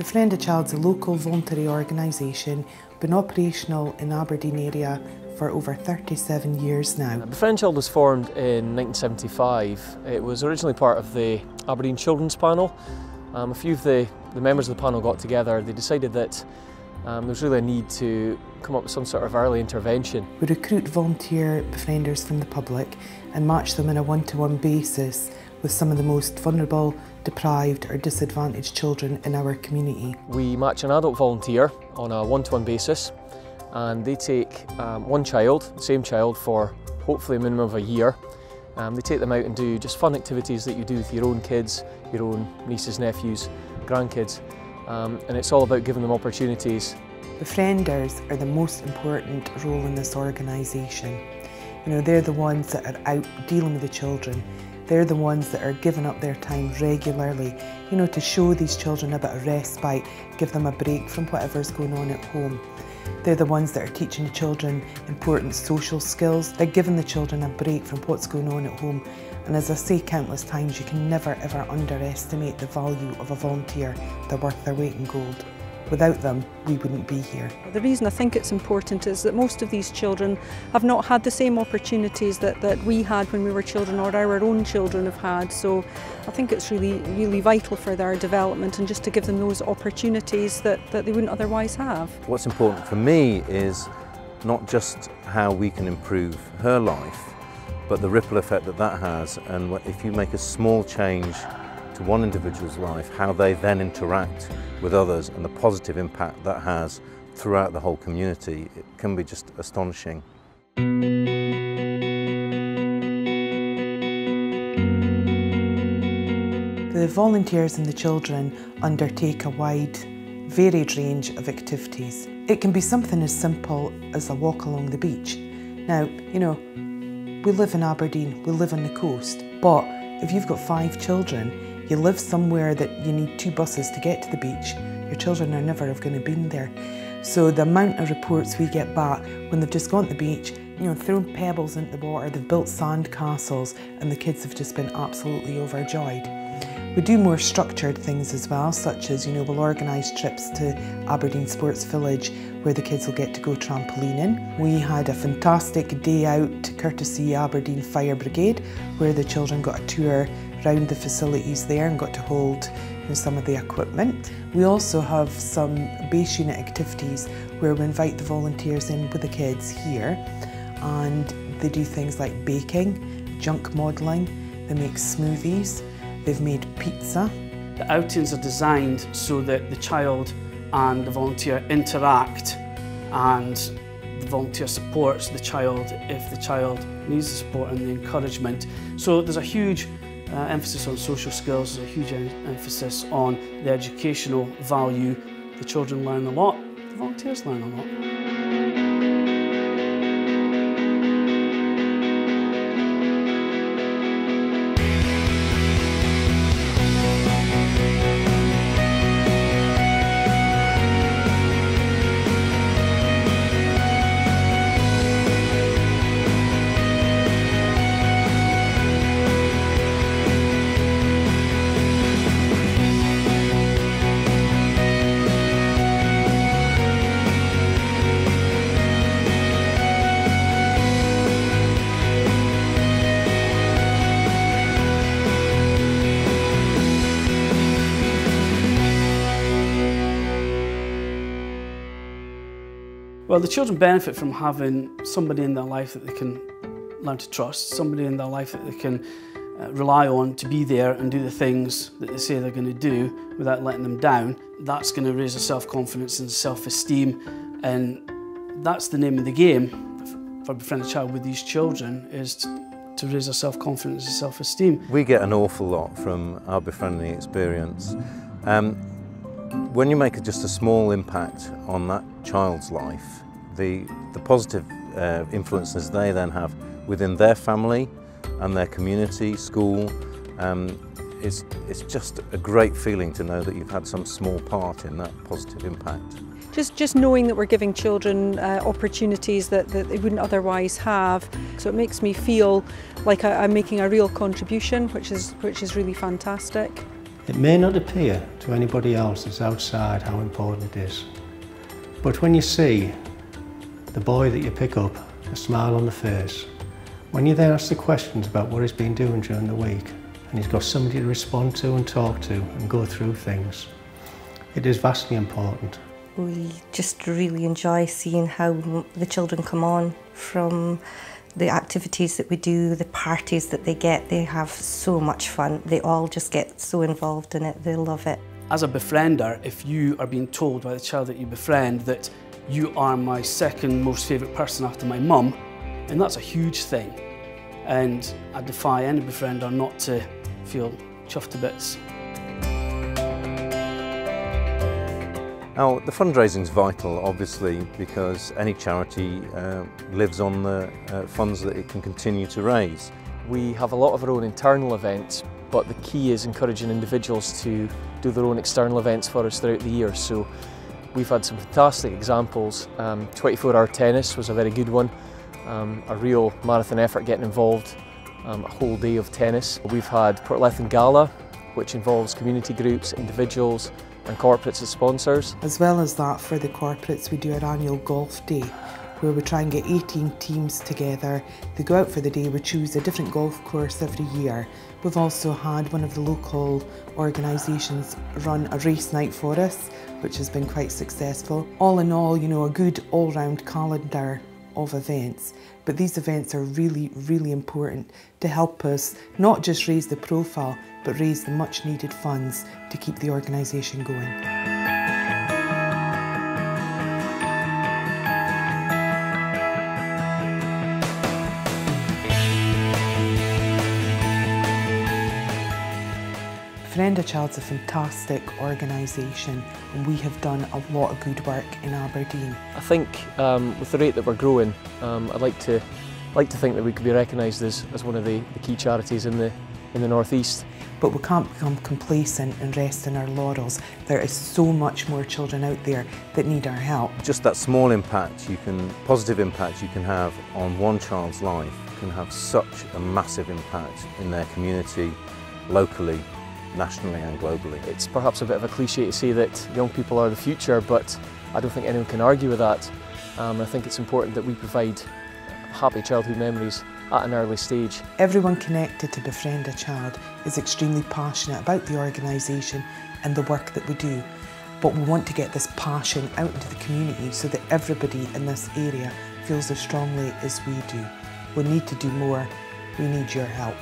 Befriend A Child is a local voluntary organisation, been operational in Aberdeen area for over 37 years now. Befriend A Child was formed in 1975. It was originally part of the Aberdeen Children's Panel. A few of the members of the panel got together. They decided that there was really a need to come up with some sort of early intervention. We recruit volunteer befrienders from the public and match them on a one-to-one basis with some of the most vulnerable, deprived or disadvantaged children in our community. We match an adult volunteer on a one-to-one basis, and they take one child, the same child, for hopefully a minimum of a year. They take them out and do just fun activities that you do with your own kids, your own nieces, nephews, grandkids, and it's all about giving them opportunities. Befrienders are the most important role in this organisation. You know, they're the ones that are out dealing with the children. They're the ones that are giving up their time regularly, you know, to show these children a bit of respite, give them a break from whatever's going on at home. They're the ones that are teaching the children important social skills. They're giving the children a break from what's going on at home. And as I say countless times, you can never ever underestimate the value of a volunteer. They're worth their weight in gold. Without them, we wouldn't be here. The reason I think it's important is that most of these children have not had the same opportunities that we had when we were children or our own children have had. So I think it's really vital for their development and just to give them those opportunities that they wouldn't otherwise have. What's important for me is not just how we can improve her life, but the ripple effect that that has, and if you make a small change to one individual's life, how they then interact with others and the positive impact that has throughout the whole community, it can be just astonishing. The volunteers and the children undertake a wide, varied range of activities. It can be something as simple as a walk along the beach. Now, you know, we live in Aberdeen, we live on the coast, but if you've got 5 children, you live somewhere that you need 2 buses to get to the beach, your children are never have going to been there. So the amount of reports we get back when they've just gone to the beach, you know, thrown pebbles into the water, they've built sand castles, and the kids have just been absolutely overjoyed. We do more structured things as well, such as, you know, we'll organise trips to Aberdeen Sports Village where the kids will get to go trampolining. We had a fantastic day out courtesy Aberdeen Fire Brigade where the children got a tour around the facilities there and got to hold, you know, some of the equipment. We also have some base unit activities where we invite the volunteers in with the kids here, and they do things like baking, junk modelling, they make smoothies, they've made pizza. The outings are designed so that the child and the volunteer interact, and the volunteer supports the child if the child needs the support and the encouragement. So there's a huge emphasis on social skills, there's a huge emphasis on the educational value. The children learn a lot, the volunteers learn a lot. Well, the children benefit from having somebody in their life that they can learn to trust, somebody in their life that they can rely on to be there and do the things that they say they're going to do without letting them down. That's going to raise their self-confidence and self-esteem, and that's the name of the game for Befriend A Child with these children, is to raise their self-confidence and self-esteem. We get an awful lot from our befriending experience. When you make just a small impact on that child's life, the positive influences they then have within their family and their community, school, it's just a great feeling to know that you've had some small part in that positive impact. Just knowing that we're giving children opportunities that they wouldn't otherwise have, so it makes me feel like I'm making a real contribution, which is really fantastic. It may not appear to anybody else that's outside how important it is. But when you see the boy that you pick up, a smile on the face, when you then ask the questions about what he's been doing during the week, and he's got somebody to respond to and talk to and go through things, it is vastly important. We just really enjoy seeing how the children come on from the activities that we do, the parties that they get. They have so much fun. They all just get so involved in it. They love it. As a befriender, if you are being told by the child that you befriend that you are my second most favourite person after my mum, and that's a huge thing. And I defy any befriender not to feel chuffed to bits. Now, the fundraising is vital, obviously, because any charity lives on the funds that it can continue to raise. We have a lot of our own internal events, but the key is encouraging individuals to do their own external events for us throughout the year. So we've had some fantastic examples. 24-hour tennis was a very good one, a real marathon effort getting involved, a whole day of tennis. We've had Portlethen Gala, which involves community groups, individuals, and corporates as sponsors. As well as that, for the corporates, we do our annual golf day, where we try and get 18 teams together. They go out for the day, we choose a different golf course every year. We've also had one of the local organisations run a race night for us, which has been quite successful. All in all, you know, a good all-round calendar of events. But these events are really, really important to help us not just raise the profile, but raise the much needed funds to keep the organisation going. Befriend A Child's a fantastic organisation, and we have done a lot of good work in Aberdeen. I think with the rate that we're growing, I'd like to think that we could be recognised as one of the key charities in the North East. But we can't become complacent and rest in our laurels. There is so much more children out there that need our help. Just that small impact, positive impact you can have on one child's life can have such a massive impact in their community, locally, nationally and globally. It's perhaps a bit of a cliche to say that young people are the future, but I don't think anyone can argue with that. I think it's important that we provide happy childhood memories at an early stage. Everyone connected to Befriend A Child is extremely passionate about the organisation and the work that we do. But we want to get this passion out into the community so that everybody in this area feels as strongly as we do. We need to do more. We need your help.